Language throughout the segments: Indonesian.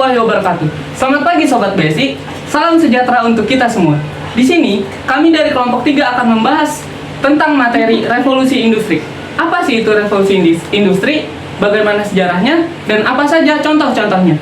warahmatullahi wabarakatuh. Selamat pagi Sobat Basic, salam sejahtera untuk kita semua. Di sini, kami dari kelompok 3 akan membahas tentang materi revolusi industri. Apa sih itu revolusi industri, bagaimana sejarahnya, dan apa saja contoh-contohnya.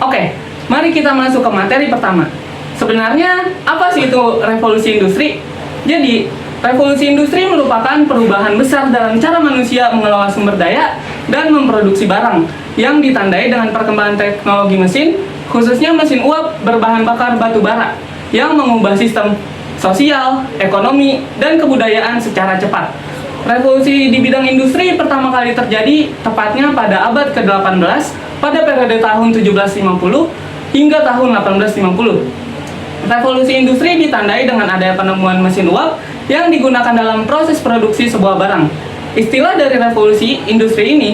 Oke, mari kita masuk ke materi pertama. Sebenarnya, apa sih itu revolusi industri? Jadi, revolusi industri merupakan perubahan besar dalam cara manusia mengelola sumber daya dan memproduksi barang yang ditandai dengan perkembangan teknologi mesin, khususnya mesin uap berbahan bakar batu bara yang mengubah sistem sosial, ekonomi, dan kebudayaan secara cepat. Revolusi di bidang industri pertama kali terjadi tepatnya pada abad ke-18 pada periode tahun 1750 hingga tahun 1850. Revolusi industri ditandai dengan adanya penemuan mesin uap yang digunakan dalam proses produksi sebuah barang. Istilah dari revolusi industri ini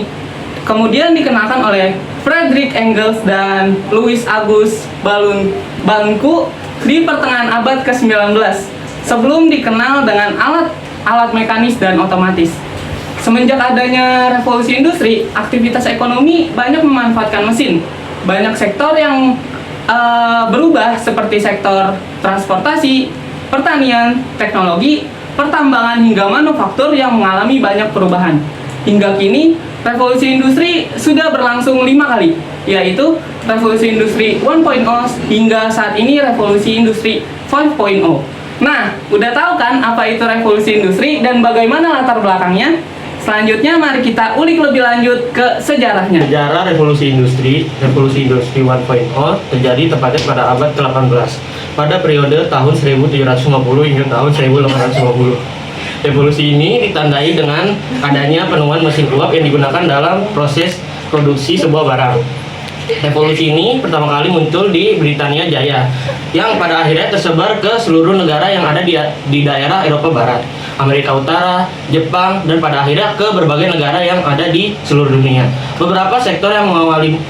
kemudian dikenalkan oleh Friedrich Engels dan Louis August Balunku di pertengahan abad ke-19 sebelum dikenal dengan alat mekanis dan otomatis. Semenjak adanya revolusi industri, aktivitas ekonomi banyak memanfaatkan mesin. Banyak sektor yang berubah seperti sektor transportasi, pertanian, teknologi, pertambangan hingga manufaktur yang mengalami banyak perubahan. Hingga kini, revolusi industri sudah berlangsung 5 kali, yaitu revolusi industri 1.0 hingga saat ini revolusi industri 5.0. Nah, udah tahu kan apa itu revolusi industri dan bagaimana latar belakangnya? Selanjutnya mari kita ulik lebih lanjut ke sejarahnya. Sejarah revolusi industri 1.0 terjadi tepatnya pada abad ke-18 pada periode tahun 1750 hingga tahun 1850. Revolusi ini ditandai dengan adanya penemuan mesin uap yang digunakan dalam proses produksi sebuah barang. Revolusi ini pertama kali muncul di Britania Jaya, yang pada akhirnya tersebar ke seluruh negara yang ada di daerah Eropa Barat, Amerika Utara, Jepang, dan pada akhirnya ke berbagai negara yang ada di seluruh dunia. Beberapa sektor yang mengawali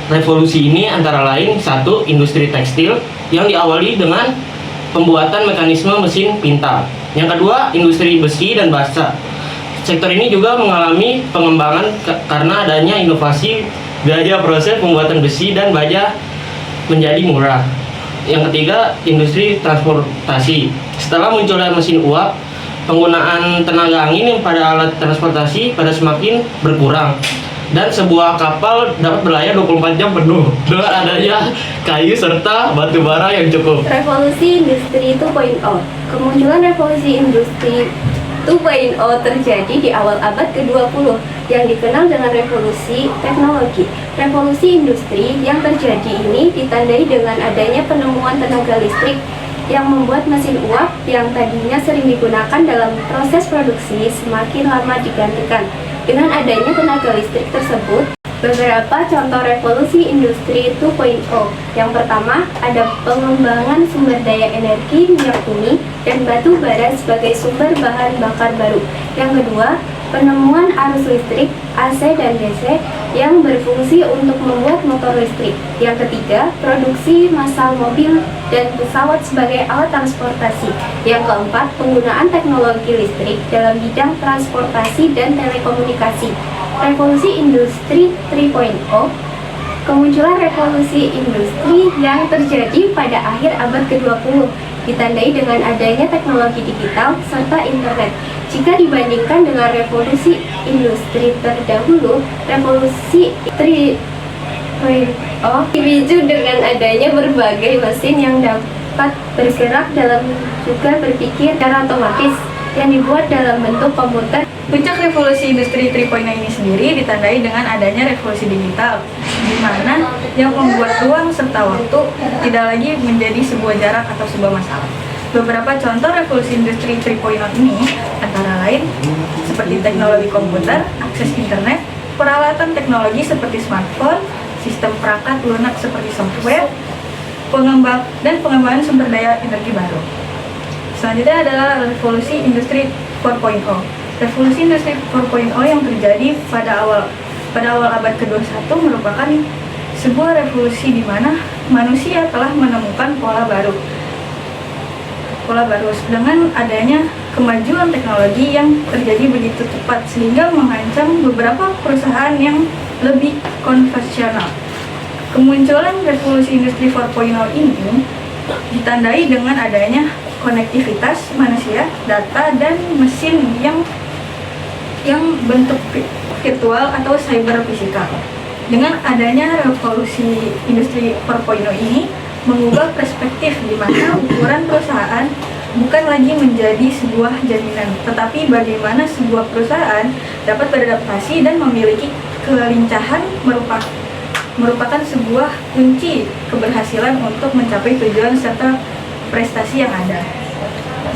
revolusi ini antara lain: 1. Industri tekstil yang diawali dengan pembuatan mekanisme mesin pintar. Yang kedua, industri besi dan basa. Sektor ini juga mengalami pengembangan karena adanya inovasi biaya proses pembuatan besi dan baja menjadi murah. Yang ketiga, industri transportasi. Setelah munculnya mesin uap, penggunaan tenaga angin pada alat transportasi pada semakin berkurang dan sebuah kapal dapat berlayar 24 jam penuh dengan adanya kayu serta batu bara yang cukup. Revolusi industri 2.0. Kemunculan revolusi industri 2.0 terjadi di awal abad ke-20 yang dikenal dengan revolusi teknologi. Revolusi industri yang terjadi ini ditandai dengan adanya penemuan tenaga listrik yang membuat mesin uap yang tadinya sering digunakan dalam proses produksi semakin lama digantikan. Dengan adanya tenaga listrik tersebut, beberapa contoh revolusi industri 2.0. Yang pertama, ada pengembangan sumber daya energi minyak bumi dan batu bara sebagai sumber bahan bakar baru. Yang kedua, penemuan arus listrik AC dan DC yang berfungsi untuk membuat motor listrik. Yang ketiga, produksi massal mobil dan pesawat sebagai alat transportasi. Yang keempat, penggunaan teknologi listrik dalam bidang transportasi dan telekomunikasi. Revolusi industri 3.0. Kemunculan revolusi industri yang terjadi pada akhir abad ke-20 ditandai dengan adanya teknologi digital serta internet. Jika dibandingkan dengan revolusi industri terdahulu, revolusi 3.0 dipicu dengan adanya berbagai mesin yang dapat bergerak dalam juga berpikir secara otomatis yang dibuat dalam bentuk komputer. Puncak revolusi industri 3.0 ini sendiri ditandai dengan adanya revolusi digital, di mana yang membuat ruang serta waktu tidak lagi menjadi sebuah jarak atau sebuah masalah. Beberapa contoh revolusi industri 3.0 ini antara lain seperti teknologi komputer, akses internet, peralatan teknologi seperti smartphone, sistem perangkat lunak seperti software, pengembangan sumber daya energi baru. Selanjutnya adalah revolusi industri 4.0. Revolusi industri 4.0 yang terjadi pada awal abad ke-21 merupakan sebuah revolusi di mana manusia telah menemukan pola baru dengan adanya kemajuan teknologi yang terjadi begitu cepat sehingga mengancam beberapa perusahaan yang lebih konvensional. Kemunculan revolusi industri 4.0 ini ditandai dengan adanya konektivitas manusia, data, dan mesin yang bentuk virtual atau cyber fisikal. Dengan adanya revolusi industri 4.0 ini mengubah perspektif di mana ukuran perusahaan bukan lagi menjadi sebuah jaminan, tetapi bagaimana sebuah perusahaan dapat beradaptasi dan memiliki kelincahan merupakan sebuah kunci keberhasilan untuk mencapai tujuan serta prestasi yang ada.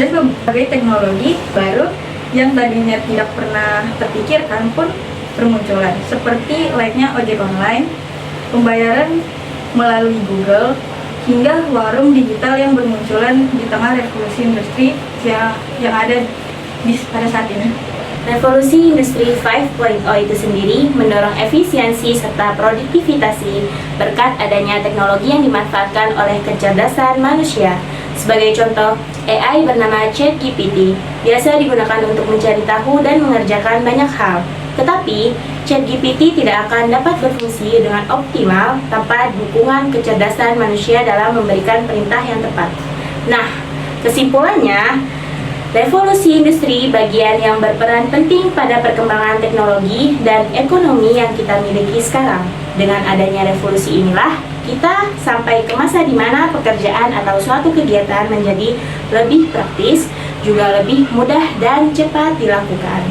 Dan berbagai teknologi baru yang tadinya tidak pernah terpikirkan pun bermunculan, seperti layaknya ojek online, pembayaran melalui Google, hingga warung digital yang bermunculan di tengah revolusi industri yang ada pada saat ini. Revolusi Industri 5.0 itu sendiri mendorong efisiensi serta produktivitas berkat adanya teknologi yang dimanfaatkan oleh kecerdasan manusia. Sebagai contoh, AI bernama ChatGPT biasa digunakan untuk mencari tahu dan mengerjakan banyak hal. Tetapi, ChatGPT tidak akan dapat berfungsi dengan optimal tanpa dukungan kecerdasan manusia dalam memberikan perintah yang tepat. Nah, kesimpulannya, revolusi industri bagian yang berperan penting pada perkembangan teknologi dan ekonomi yang kita miliki sekarang. Dengan adanya revolusi inilah, kita sampai ke masa di mana pekerjaan atau suatu kegiatan menjadi lebih praktis, juga lebih mudah dan cepat dilakukan.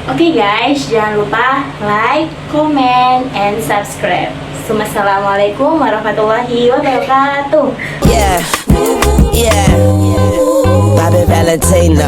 Oke guys, jangan lupa like, comment, and subscribe. Assalamualaikum warahmatullahi wabarakatuh. Yeah, Bobby Valentino.